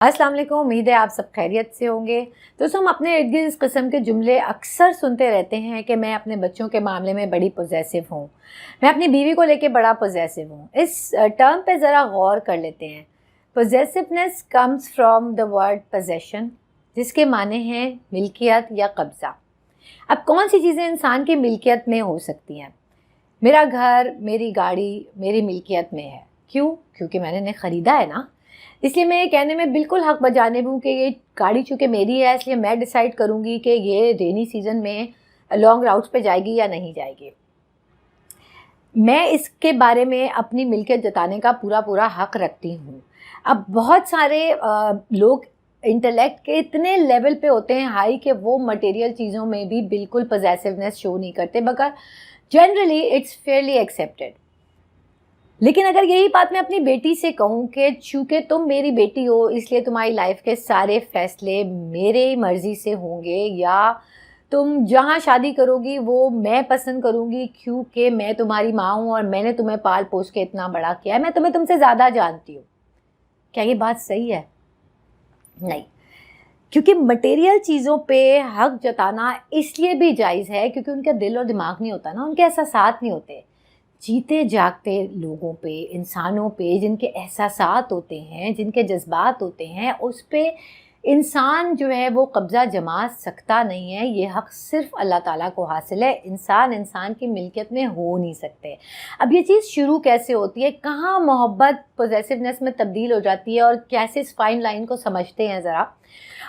अस्सलाम वालेकुम। उम्मीद है आप सब खैरियत से होंगे। दोस्तों, हम अपने इर्द गिर्द इस किस्म के जुमले अक्सर सुनते रहते हैं कि मैं अपने बच्चों के मामले में बड़ी पॉजेसिव हूँ, मैं अपनी बीवी को लेके बड़ा पॉजेसिव हूँ। इस टर्म पे ज़रा गौर कर लेते हैं। Possessiveness comes from the word possession, जिसके माने हैं मिल्कियत या कब्ज़ा। अब कौन सी चीज़ें इंसान की मिल्कियत में हो सकती हैं? मेरा घर, मेरी गाड़ी मेरी मिल्कियत में है। क्यों? क्योंकि मैंने इन्हें ख़रीदा है ना। इसलिए मैं ये कहने में बिल्कुल हक़ बजानिब हूँ कि ये गाड़ी चूँकि मेरी है, इसलिए मैं डिसाइड करूँगी कि ये रेनी सीज़न में लॉन्ग राउट्स पे जाएगी या नहीं जाएगी। मैं इसके बारे में अपनी मिल्कियत जताने का पूरा हक़ रखती हूँ। अब बहुत सारे लोग इंटेलेक्ट के इतने लेवल पे होते हैं हाई कि वो मटेरियल चीज़ों में भी बिल्कुल पॉजेसिवनेस शो नहीं करते, मगर जनरली इट्स फेयरली एक्सेप्टेड। लेकिन अगर यही बात मैं अपनी बेटी से कहूँ कि चूँकि तुम मेरी बेटी हो इसलिए तुम्हारी लाइफ के सारे फैसले मेरे मर्ज़ी से होंगे, या तुम जहाँ शादी करोगी वो मैं पसंद करूँगी क्योंकि मैं तुम्हारी माँ हूँ और मैंने तुम्हें पाल पोस के इतना बड़ा किया है, मैं तुम्हें तुमसे ज़्यादा जानती हूँ। क्या ये बात सही है? नहीं, क्योंकि मटेरियल चीज़ों पे हक़ जताना इसलिए भी जायज़ है क्योंकि उनका दिल और दिमाग नहीं होता ना, उनके एहसासात नहीं होते। जीते जागते लोगों पे, इंसानों पे जिनके एहसासात होते हैं, जिनके जज्बात होते हैं, उस पे इंसान जो है वो कब्ज़ा जमा सकता नहीं है। ये हक़ सिर्फ़ अल्लाह ताला को हासिल है। इंसान की मिल्कियत में हो नहीं सकते। अब ये चीज़ शुरू कैसे होती है, कहाँ मोहब्बत पॉजेसिवनेस में तब्दील हो जाती है और कैसे इस फाइन लाइन को समझते हैं ज़रा।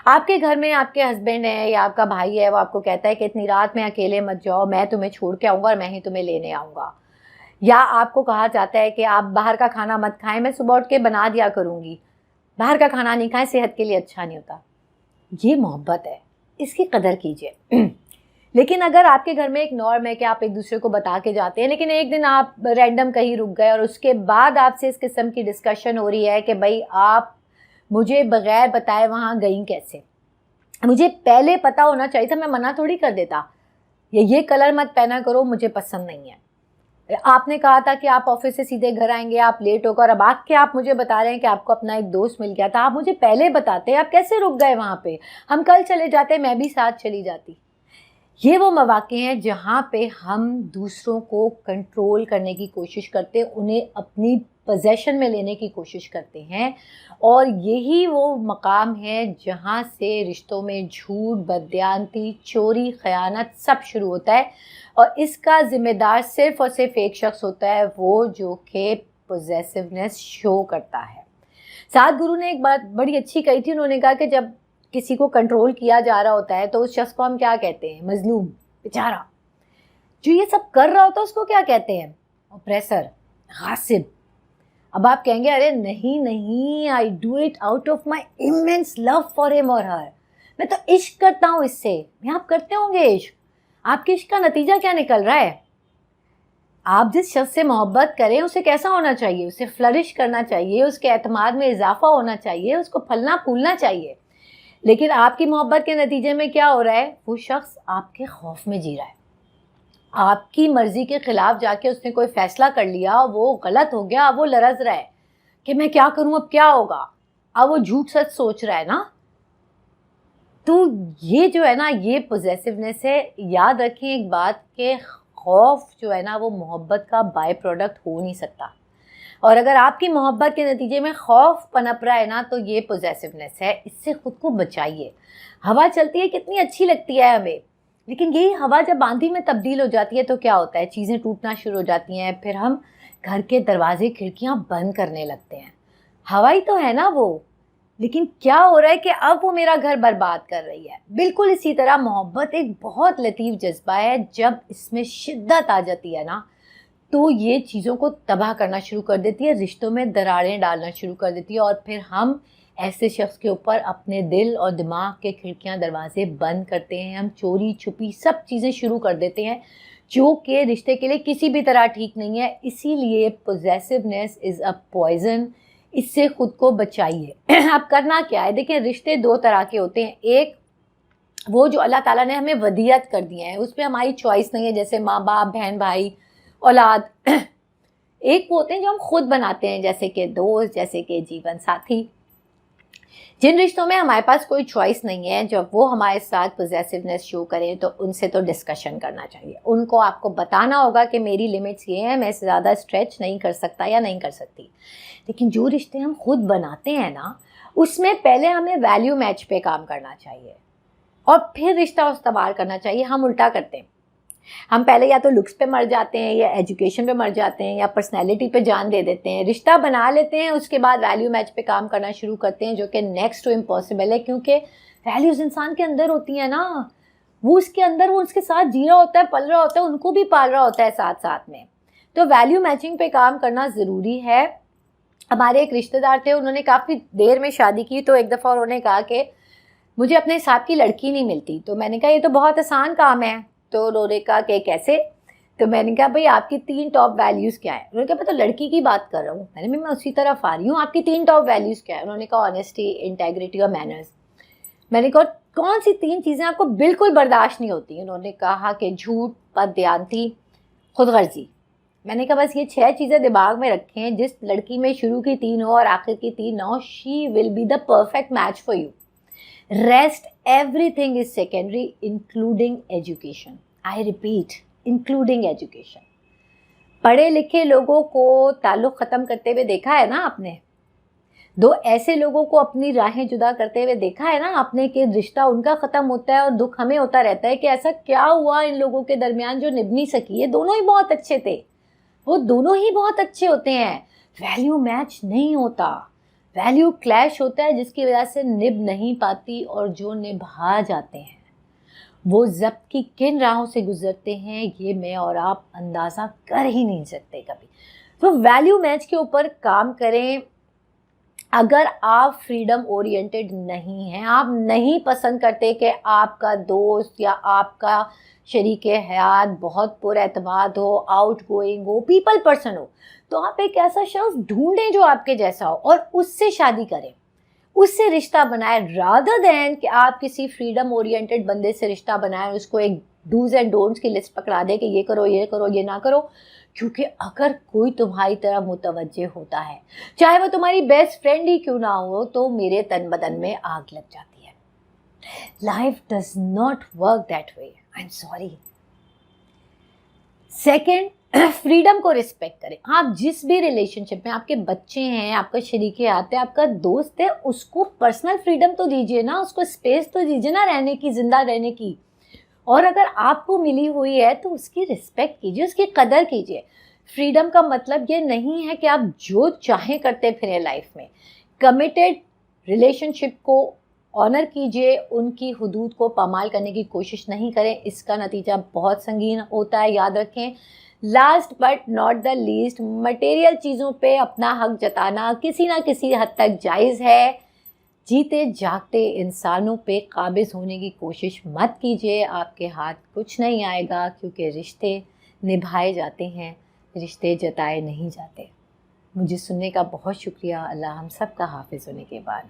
आपके घर में आपके हस्बैंड है या आपका भाई है, वो आपको कहता है कि इतनी रात में अकेले मत जाओ, मैं तुम्हें छोड़ के आऊँगा और मैं ही तुम्हें लेने आऊँगा। या आपको कहा जाता है कि आप बाहर का खाना मत खाएं, मैं सुबह उठ के बना दिया करूँगी, बाहर का खाना नहीं खाएं, सेहत के लिए अच्छा नहीं होता। ये मोहब्बत है, इसकी कदर कीजिए। लेकिन अगर आपके घर में एक नॉर्म है कि आप एक दूसरे को बता के जाते हैं, लेकिन एक दिन आप रैंडम कहीं रुक गए और उसके बाद आपसे इस किस्म की डिस्कशन हो रही है कि भाई आप मुझे बग़ैर बताए वहाँ गई कैसे? मुझे पहले पता होना चाहिए था, मैं मना थोड़ी कर देता। ये कलर मत पहना करो, मुझे पसंद नहीं है। आपने कहा था कि आप ऑफिस से सीधे घर आएंगे, आप लेट होकर अब आके आप मुझे बता रहे हैं कि आपको अपना एक दोस्त मिल गया था। आप मुझे पहले बताते, आप कैसे रुक गए वहाँ पे? हम कल चले जाते, मैं भी साथ चली जाती। ये वो मौके हैं जहाँ पे हम दूसरों को कंट्रोल करने की कोशिश करते हैं, उन्हें अपनी पोजेशन में लेने की कोशिश करते हैं, और यही वो मकाम है जहाँ से रिश्तों में झूठ, बददियानती, चोरी, ख़यानत सब शुरू होता है। और इसका ज़िम्मेदार सिर्फ़ और सिर्फ एक शख्स होता है, वो जो कि पोजेसिवनेस शो करता है। सदगुरु ने एक बात बड़ी अच्छी कही थी, उन्होंने कहा कि जब किसी को कंट्रोल किया जा रहा होता है तो उस शख्स को हम क्या कहते हैं? मजलूम, बेचारा। जो ये सब कर रहा होता है उसको क्या कहते हैं? ऑप्रेसर, गासिब। अब आप कहेंगे अरे नहीं, I do it out of my immense love for him और हर, मैं तो इश्क करता हूँ इससे। मैं आप करते होंगे इश्क, आपके इश्क का नतीजा क्या निकल रहा है? आप जिस शख्स से मोहब्बत करें उसे कैसा होना चाहिए? उसे फ्लरिश करना चाहिए, उसके एतमाद में इजाफा होना चाहिए, उसको फलना फूलना चाहिए। लेकिन आपकी मोहब्बत के नतीजे में क्या हो रहा है? वो शख्स आपके खौफ में जी रहा है। आपकी मर्जी के खिलाफ जाके उसने कोई फैसला कर लिया, वो गलत हो गया, अब वो लरज रहा है कि मैं क्या करूं, अब क्या होगा। अब वो झूठ सच सोच रहा है ना। तो ये जो है ना, ये पॉजेसिवनेस है। याद रखें एक बात कि खौफ जो है ना वो मोहब्बत का बाय प्रोडक्ट हो नहीं सकता, और अगर आपकी मोहब्बत के नतीजे में खौफ पनप रहा है ना तो ये पॉजेसिवनेस है। इससे खुद को बचाइए। हवा चलती है, कितनी अच्छी लगती है हमें, लेकिन यही हवा जब आंधी में तब्दील हो जाती है तो क्या होता है? चीज़ें टूटना शुरू हो जाती हैं, फिर हम घर के दरवाजे खिड़कियां बंद करने लगते हैं। हवा ही तो है ना वो, लेकिन क्या हो रहा है कि अब वो मेरा घर बर्बाद कर रही है। बिल्कुल इसी तरह मोहब्बत एक बहुत लतीफ़ जज्बा है, जब इसमें शिद्दत आ जाती है ना तो ये चीज़ों को तबाह करना शुरू कर देती है, रिश्तों में दरारें डालना शुरू कर देती है, और फिर हम ऐसे शख्स के ऊपर अपने दिल और दिमाग के खिड़कियां दरवाजे बंद करते हैं। हम चोरी छुपी सब चीज़ें शुरू कर देते हैं जो कि रिश्ते के लिए किसी भी तरह ठीक नहीं है। इसीलिए पॉजेसिवनेस इज़ अ पॉइज़न। इससे ख़ुद को बचाइए। अब करना क्या है? देखिए, रिश्ते दो तरह के होते हैं। एक वो जो अल्लाह ताला ने हमें वदीयत कर दिया है, उसमें हमारी चॉइस नहीं है, जैसे माँ बाप, बहन भाई, औलाद। एक वो होते हैं जो हम खुद बनाते हैं, जैसे कि दोस्त, जैसे कि जीवन साथी। जिन रिश्तों में हमारे पास कोई चॉइस नहीं है, जब वो हमारे साथ पोजेसिवनेस शो करें तो उनसे तो डिस्कशन करना चाहिए। उनको आपको बताना होगा कि मेरी लिमिट्स ये हैं, मैं इससे ज़्यादा स्ट्रेच नहीं कर सकता या नहीं कर सकती। लेकिन जो रिश्ते हम खुद बनाते हैं ना, उसमें पहले हमें वैल्यू मैच पे काम करना चाहिए और फिर रिश्ता इस्तेमाल करना चाहिए। हम उल्टा करते हैं, हम पहले या तो लुक्स पे मर जाते हैं या एजुकेशन पे मर जाते हैं या पर्सनैलिटी पे जान दे देते हैं, रिश्ता बना लेते हैं, उसके बाद वैल्यू मैच पे काम करना शुरू करते हैं, जो कि नेक्स्ट टू इम्पॉसिबल है, क्योंकि वैल्यूज़ इंसान के अंदर होती हैं ना, वो उसके अंदर, वो उसके साथ जी रहा होता है, पल रहा होता है, उनको भी पाल रहा होता है साथ साथ में। तो वैल्यू मैचिंग पे काम करना ज़रूरी है। हमारे एक रिश्तेदार थे, उन्होंने काफ़ी देर में शादी की, तो एक दफ़ा उन्होंने कहा कि मुझे अपने हिसाब की लड़की नहीं मिलती। तो मैंने कहा ये तो बहुत आसान काम है। तो उन्होंने कहा कि कैसे? तो मैंने कहा भाई आपकी 3 टॉप वैल्यूज़ क्या है? उन्होंने कहा मैं तो लड़की की बात कर रहा हूँ। मैं उसी तरफ आ रही हूँ, आपकी 3 टॉप वैल्यूज़ क्या है? उन्होंने कहा ऑनेस्टी, इंटेग्रिटी और मैनर्स। मैंने कहा कौन सी 3 चीज़ें आपको बिल्कुल बर्दाश्त नहीं होती? उन्होंने कहा कि झूठ, बददियानती, खुदगर्जी। मैंने कहा बस ये 6 चीज़ें दिमाग में रखें, जिस लड़की में शुरू की 3 हो और आखिर की 3 ना हो, she will be the perfect match for you. Rest, everything is secondary, including education. I repeat, including education. पढ़े लिखे लोगों को ताल्लुक़ ख़त्म करते हुए देखा है ना आपने? 2 ऐसे लोगों को अपनी राहें जुदा करते हुए देखा है ना आपने कि रिश्ता उनका ख़त्म होता है और दुख हमें होता रहता है कि ऐसा क्या हुआ इन लोगों के दरमियान जो निभ नहीं सकी। ये दोनों ही बहुत अच्छे थे, वो दोनों ही बहुत अच्छे होते हैं। वैल्यू मैच नहीं होता, वैल्यू क्लैश होता है, जिसकी वजह से निभ नहीं पाती, और जो निभा जाते हैं वो ज़ब्त की किन राहों से गुजरते हैं ये मैं और आप अंदाज़ा कर ही नहीं सकते कभी। तो वैल्यू मैच के ऊपर काम करें। अगर आप फ्रीडम ओरिएंटेड नहीं हैं, आप नहीं पसंद करते कि आपका दोस्त या आपका शरीके हयात बहुत पुरएतमाद हो, आउट गोइंग हो, पीपल पर्सन हो, तो आप एक ऐसा शख्स ढूंढें जो आपके जैसा हो और उससे शादी करें, उससे रिश्ता बनाएं, रादर देन कि आप किसी फ्रीडम ओरिएंटेड बंदे से रिश्ता बनाएं, उसको एक डूज एंड डोंट्स की लिस्ट पकड़ा दे कि ये करो, ये करो, ये ना करो। क्योंकि अगर कोई तुम्हारी तरफ मुतवज्जे होता है, चाहे वो तुम्हारी बेस्ट फ्रेंड ही क्यों ना हो, तो मेरे तन बदन में आग लग जाती है। Life does not work that way, I am sorry. Second, freedom को रिस्पेक्ट करें। आप जिस भी रिलेशनशिप में, आपके बच्चे हैं, आपका शरीके आते हैं, आपका दोस्त है, उसको पर्सनल फ्रीडम तो दीजिए ना, उसको स्पेस तो दीजिए ना रहने की, जिंदा रहने की। और अगर आपको मिली हुई है तो उसकी रिस्पेक्ट कीजिए, उसकी कदर कीजिए। फ्रीडम का मतलब ये नहीं है कि आप जो चाहें करते फिरें लाइफ में। कमिटेड रिलेशनशिप को ऑनर कीजिए, उनकी हुदूद को पामाल करने की कोशिश नहीं करें, इसका नतीजा बहुत संगीन होता है, याद रखें। Last but not the least, material चीज़ों पे अपना हक जताना किसी ना किसी हद तक जायज़ है। जीते जागते इंसानों पे काबिज होने की कोशिश मत कीजिए, आपके हाथ कुछ नहीं आएगा, क्योंकि रिश्ते निभाए जाते हैं, रिश्ते जताए नहीं जाते। मुझे सुनने का बहुत शुक्रिया। अल्लाह हम सब का हाफिज़ होने के बाद।